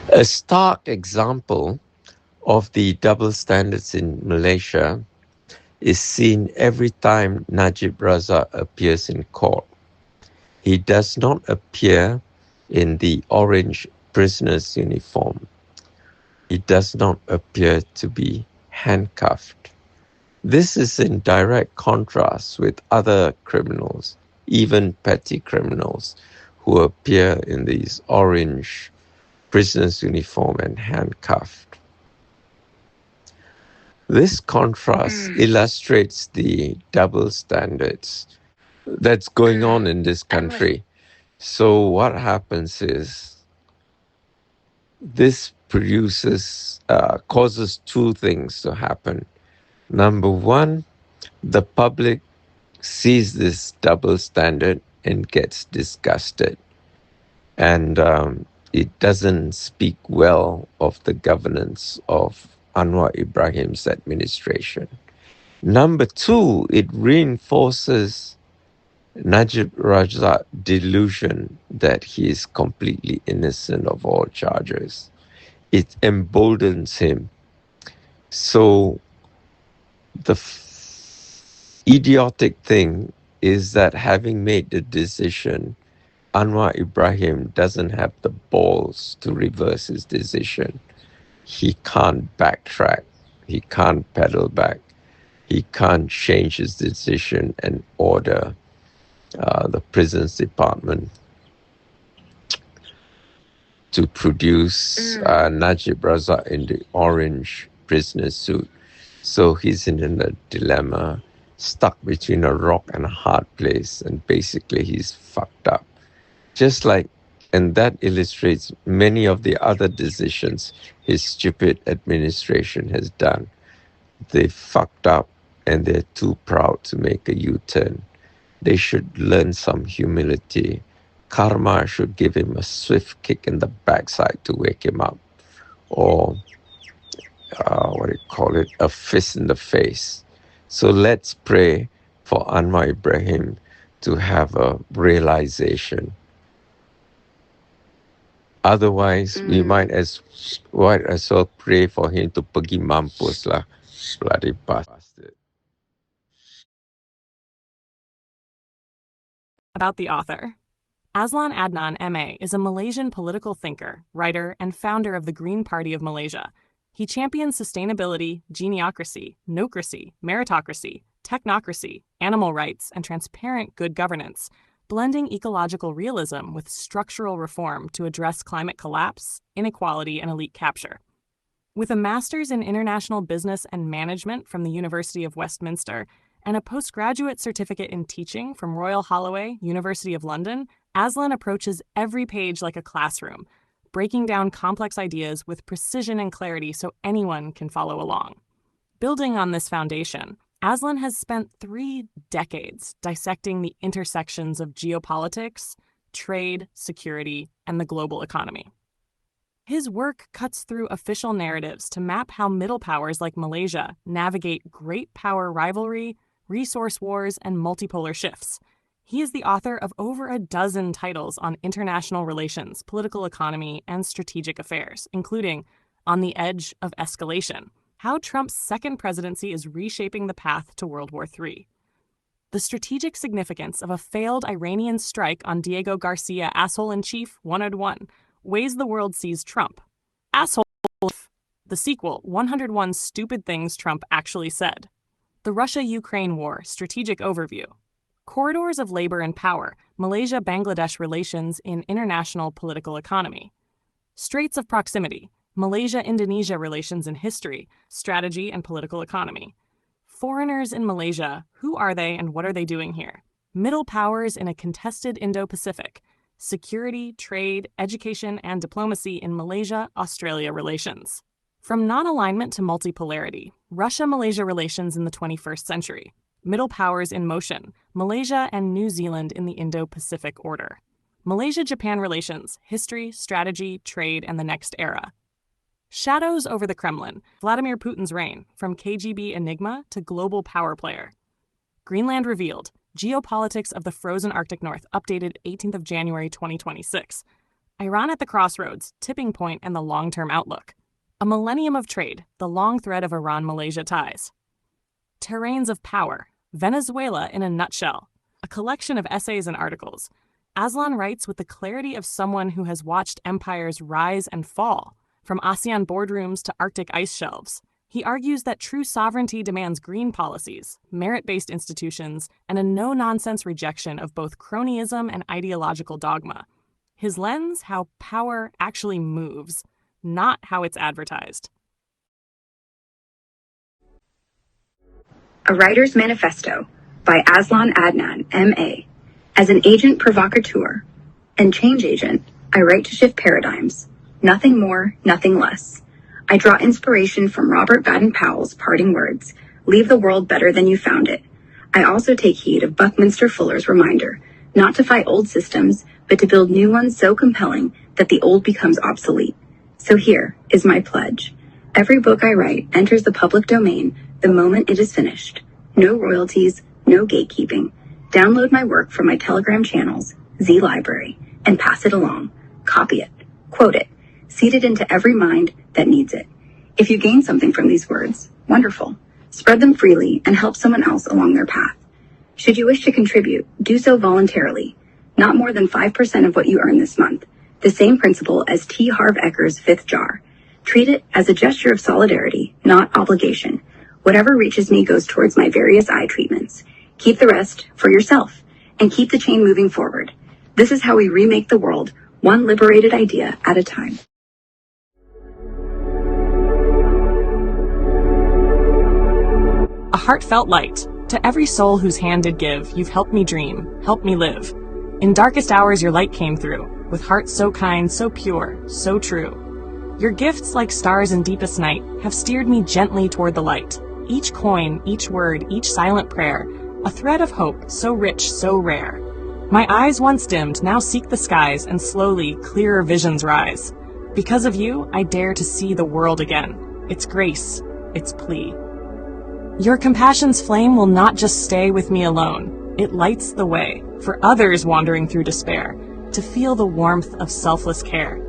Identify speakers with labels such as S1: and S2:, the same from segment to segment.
S1: A stark example of the double standards in Malaysia is seen every time Najib Razak appears in court. He does not appear in the orange prisoner's uniform. He does not appear to be handcuffed. This is in direct contrast with other criminals, even petty criminals, who appear in these orange prisoner's uniform and handcuffed. This contrast illustrates the double standards that's going on in this country. So what happens is this causes two things to happen. Number one, the public sees this double standard and gets disgusted, and it doesn't speak well of the governance of Anwar Ibrahim's administration. Number two, it reinforces Najib Razak's delusion that he is completely innocent of all charges. It emboldens him. So the idiotic thing is that having made the decision, Anwar Ibrahim doesn't have the balls to reverse his decision. He can't backtrack. He can't pedal back. He can't change his decision and order the prisons department to produce Najib Razak in the orange prisoner suit. So he's in a dilemma, stuck between a rock and a hard place, and basically he's fucked up. Just like, and that illustrates many of the other decisions his stupid administration has done. They fucked up and they're too proud to make a U-turn. They should learn some humility. Karma should give him a swift kick in the backside to wake him up, or a fist in the face. So let's pray for Anwar Ibrahim to have a realization. Otherwise, we might as well pray for him to pergi mampus lah, bloody bastard.
S2: About the author. Azlan Adnan, MA, is a Malaysian political thinker, writer, and founder of the Green Party of Malaysia. He champions sustainability, geniocracy, nocracy, meritocracy, technocracy, animal rights, and transparent good governance, blending ecological realism with structural reform to address climate collapse, inequality, and elite capture. With a master's in international business and management from the University of Westminster and a postgraduate certificate in teaching from Royal Holloway, University of London, Azlan approaches every page like a classroom, breaking down complex ideas with precision and clarity so anyone can follow along. Building on this foundation, Azlan has spent 3 decades dissecting the intersections of geopolitics, trade, security, and the global economy. His work cuts through official narratives to map how middle powers like Malaysia navigate great power rivalry, resource wars, and multipolar shifts. He is the author of over a dozen titles on international relations, political economy, and strategic affairs, including On the Edge of Escalation, How Trump's Second Presidency is Reshaping the Path to World War III, The Strategic Significance of a Failed Iranian Strike on Diego Garcia, Asshole-in-Chief 101, Ways the World Sees Trump, Asshole, the sequel, 101 Stupid Things Trump Actually Said, The Russia-Ukraine War, Strategic Overview, Corridors of Labor and Power, Malaysia-Bangladesh Relations in International Political Economy, Straits of Proximity, Malaysia-Indonesia Relations in History, Strategy and Political Economy, Foreigners in Malaysia, Who Are They and What Are They Doing Here, Middle Powers in a Contested Indo-Pacific, Security, Trade, Education, and Diplomacy in Malaysia-Australia Relations. From non-alignment to multipolarity, Russia-Malaysia relations in the 21st century, Middle Powers in Motion, Malaysia and New Zealand in the Indo-Pacific Order, Malaysia-Japan relations, history, strategy, trade, and the next era. Shadows over the Kremlin, Vladimir Putin's reign, from KGB enigma to global power player. Greenland revealed, geopolitics of the frozen Arctic North, updated 18th of January 2026. Iran at the crossroads, tipping point, and the long-term outlook. A millennium of trade, the long thread of Iran-Malaysia ties. Terrains of power, Venezuela in a nutshell. A collection of essays and articles. Aslan writes with the clarity of someone who has watched empires rise and fall, from ASEAN boardrooms to Arctic ice shelves. He argues that true sovereignty demands green policies, merit-based institutions, and a no-nonsense rejection of both cronyism and ideological dogma. His lens, how power actually moves, not how it's advertised.
S3: A Writers Manifesto by Aslan Adnan, M.A. As an agent provocateur and change agent, I write to shift paradigms. Nothing more, nothing less. I draw inspiration from Robert Baden-Powell's parting words, leave the world better than you found it. I also take heed of Buckminster Fuller's reminder, not to fight old systems, but to build new ones so compelling that the old becomes obsolete. So here is my pledge. Every book I write enters the public domain the moment it is finished. No royalties, no gatekeeping. Download my work from my Telegram channels, Z Library, and pass it along. Copy it. Quote it. Seed it into every mind that needs it. If you gain something from these words, wonderful. Spread them freely and help someone else along their path. Should you wish to contribute, do so voluntarily. Not more than 5% of what you earn this month. The same principle as T. Harv Eker's fifth jar. Treat it as a gesture of solidarity, not obligation. Whatever reaches me goes towards my various eye treatments. Keep the rest for yourself, and keep the chain moving forward. This is how we remake the world, one liberated idea at a time.
S2: A heartfelt light. To every soul whose hand did give, you've helped me dream, helped me live. In darkest hours your light came through, with hearts so kind, so pure, so true. Your gifts, like stars in deepest night, have steered me gently toward the light. Each coin, each word, each silent prayer, a thread of hope so rich, so rare. My eyes once dimmed now seek the skies, and slowly clearer visions rise. Because of you, I dare to see the world again. Its grace, its plea. Your compassion's flame will not just stay with me alone. It lights the way for others wandering through despair to feel the warmth of selfless care.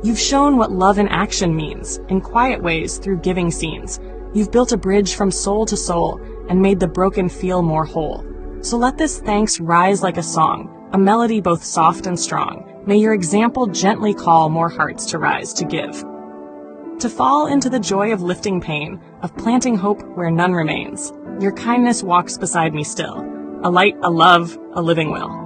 S2: You've shown what love in action means, in quiet ways through giving scenes. You've built a bridge from soul to soul and made the broken feel more whole. So let this thanks rise like a song, a melody both soft and strong. May your example gently call more hearts to rise to give. To fall into the joy of lifting pain, of planting hope where none remains. Your kindness walks beside me still, a light, a love, a living will.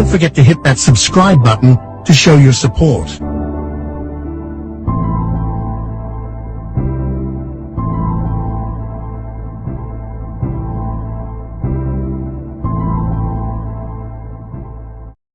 S4: don't forget to hit that subscribe button to show your support.